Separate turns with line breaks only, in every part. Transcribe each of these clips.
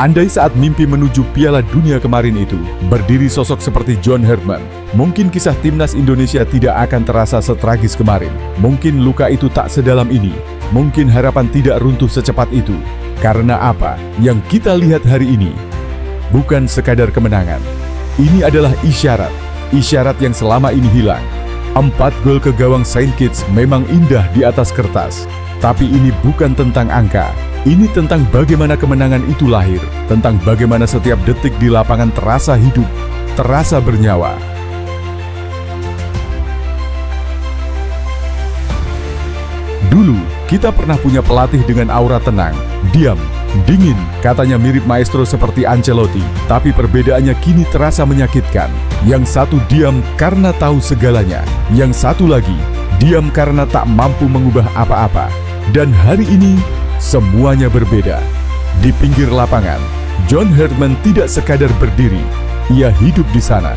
Andai saat mimpi menuju Piala Dunia kemarin itu, berdiri sosok seperti John Herdman, mungkin kisah timnas Indonesia tidak akan terasa setragis kemarin. Mungkin luka itu tak sedalam ini, mungkin harapan tidak runtuh secepat itu. Karena apa yang kita lihat hari ini bukan sekadar kemenangan. Ini adalah isyarat yang selama ini hilang. 4 gol ke gawang Saint Kitts memang indah di atas kertas, tapi ini bukan tentang angka. Ini tentang bagaimana kemenangan itu lahir, tentang bagaimana setiap detik di lapangan terasa hidup, terasa bernyawa. Dulu, kita pernah punya pelatih dengan aura tenang, diam, dingin, katanya mirip maestro seperti Ancelotti, tapi perbedaannya kini terasa menyakitkan. Yang satu diam karena tahu segalanya, yang satu lagi diam karena tak mampu mengubah apa-apa. Dan hari ini, semuanya berbeda. Di pinggir lapangan, John Herdman tidak sekadar berdiri, ia hidup di sana.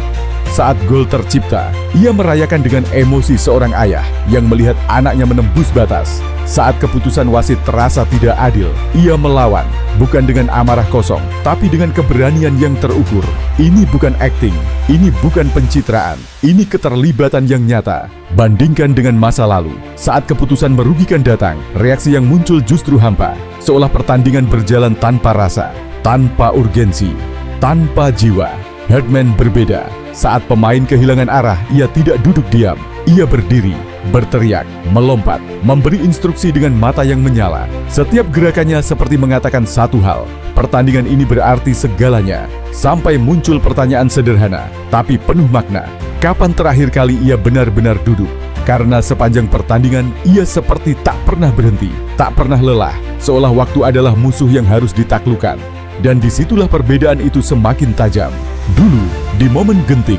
Saat gol tercipta, ia merayakan dengan emosi seorang ayah yang melihat anaknya menembus batas. Saat keputusan wasit terasa tidak adil, ia melawan, bukan dengan amarah kosong, tapi dengan keberanian yang terukur. Ini bukan akting, ini bukan pencitraan, ini keterlibatan yang nyata. Bandingkan dengan masa lalu, saat keputusan merugikan datang, reaksi yang muncul justru hampa, seolah pertandingan berjalan tanpa rasa, tanpa urgensi, tanpa jiwa. Herdman berbeda. Saat pemain kehilangan arah, ia tidak duduk diam. Ia berdiri, berteriak, melompat, memberi instruksi dengan mata yang menyala. Setiap gerakannya seperti mengatakan satu hal, pertandingan ini berarti segalanya. Sampai muncul pertanyaan sederhana, tapi penuh makna. Kapan terakhir kali ia benar-benar duduk? Karena sepanjang pertandingan, ia seperti tak pernah berhenti, tak pernah lelah, seolah waktu adalah musuh yang harus ditaklukkan. Dan disitulah perbedaan itu semakin tajam. Dulu, di momen genting,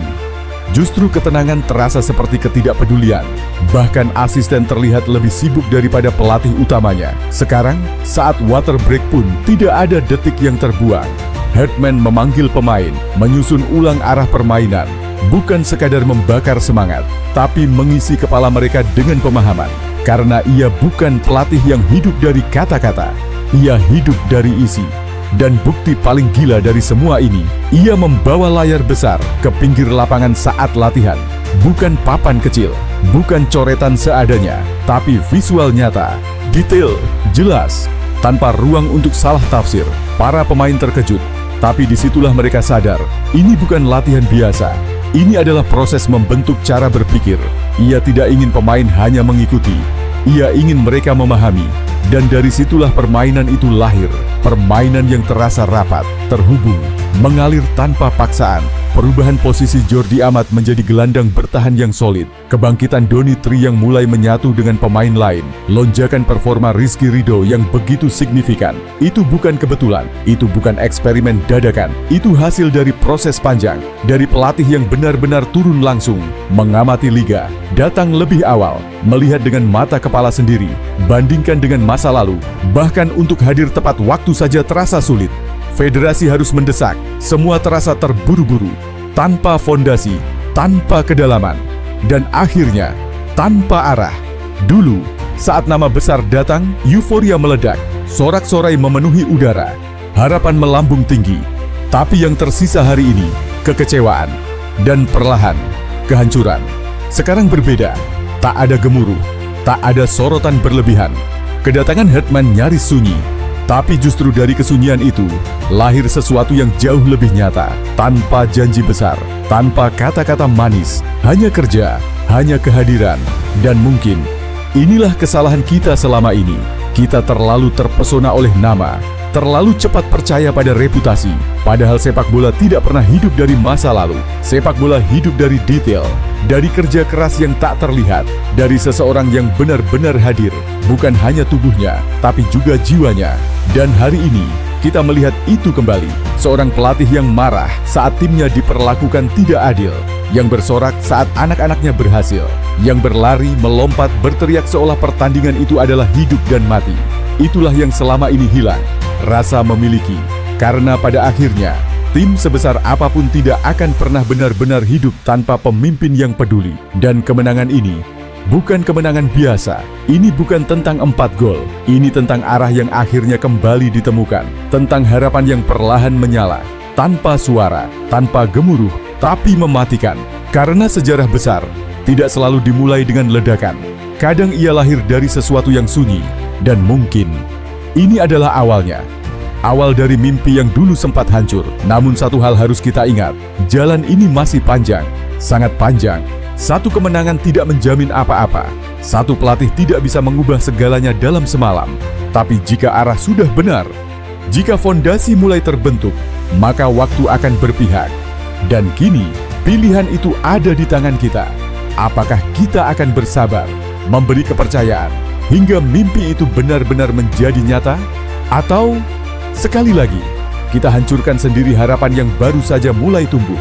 justru ketenangan terasa seperti ketidakpedulian. Bahkan asisten terlihat lebih sibuk daripada pelatih utamanya. Sekarang, saat water break pun tidak ada detik yang terbuang. Herdman memanggil pemain, menyusun ulang arah permainan. Bukan sekadar membakar semangat, tapi mengisi kepala mereka dengan pemahaman. Karena ia bukan pelatih yang hidup dari kata-kata, ia hidup dari isi. Dan bukti paling gila dari semua ini, ia membawa layar besar ke pinggir lapangan saat latihan. Bukan papan kecil, bukan coretan seadanya, tapi visual nyata, detail, jelas, tanpa ruang untuk salah tafsir. Para pemain terkejut, tapi disitulah mereka sadar, ini bukan latihan biasa. Ini adalah proses membentuk cara berpikir. Ia tidak ingin pemain hanya mengikuti, ia ingin mereka memahami. Dan dari situlah permainan itu lahir. Permainan yang terasa rapat, terhubung, mengalir tanpa paksaan. Perubahan posisi Jordi Amat menjadi gelandang bertahan yang solid. Kebangkitan Donny Tri yang mulai menyatu dengan pemain lain. Lonjakan performa Rizky Ridho yang begitu signifikan. Itu bukan kebetulan, itu bukan eksperimen dadakan. Itu hasil dari proses panjang, dari pelatih yang benar-benar turun langsung, mengamati liga, datang lebih awal, melihat dengan mata kepala sendiri, bandingkan dengan masa lalu. Bahkan untuk hadir tepat waktu saja terasa sulit. Federasi harus mendesak, semua terasa terburu-buru, tanpa fondasi, tanpa kedalaman, dan akhirnya tanpa arah. Dulu, saat nama besar datang, euforia meledak, sorak-sorai memenuhi udara, harapan melambung tinggi. Tapi yang tersisa hari ini, kekecewaan, dan perlahan, kehancuran. Sekarang berbeda, tak ada gemuruh, tak ada sorotan berlebihan. Kedatangan Herdman nyaris sunyi. Tapi justru dari kesunyian itu, lahir sesuatu yang jauh lebih nyata. Tanpa janji besar, tanpa kata-kata manis, hanya kerja, hanya kehadiran. Dan mungkin, inilah kesalahan kita selama ini. Kita terlalu terpesona oleh nama, terlalu cepat percaya pada reputasi. Padahal sepak bola tidak pernah hidup dari masa lalu. Sepak bola hidup dari detail, dari kerja keras yang tak terlihat, dari seseorang yang benar-benar hadir. Bukan hanya tubuhnya, tapi juga jiwanya. Dan hari ini, kita melihat itu kembali. Seorang pelatih yang marah saat timnya diperlakukan tidak adil. Yang bersorak saat anak-anaknya berhasil. Yang berlari, melompat, berteriak seolah pertandingan itu adalah hidup dan mati. Itulah yang selama ini hilang. Rasa memiliki. Karena pada akhirnya, tim sebesar apapun tidak akan pernah benar-benar hidup tanpa pemimpin yang peduli. Dan kemenangan ini Bukan kemenangan biasa, ini bukan tentang 4 gol. Ini tentang arah yang akhirnya kembali ditemukan, tentang harapan yang perlahan menyala, tanpa suara, tanpa gemuruh, tapi mematikan. Karena sejarah besar tidak selalu dimulai dengan ledakan. Kadang ia lahir dari sesuatu yang sunyi, dan mungkin ini adalah awalnya. Awal dari mimpi yang dulu sempat hancur. Namun satu hal harus kita ingat, jalan ini masih panjang, sangat panjang. Satu kemenangan tidak menjamin apa-apa. Satu pelatih tidak bisa mengubah segalanya dalam semalam. Tapi jika arah sudah benar, jika fondasi mulai terbentuk, maka waktu akan berpihak. Dan kini, pilihan itu ada di tangan kita. Apakah kita akan bersabar, memberi kepercayaan, hingga mimpi itu benar-benar menjadi nyata? Atau, sekali lagi, kita hancurkan sendiri harapan yang baru saja mulai tumbuh?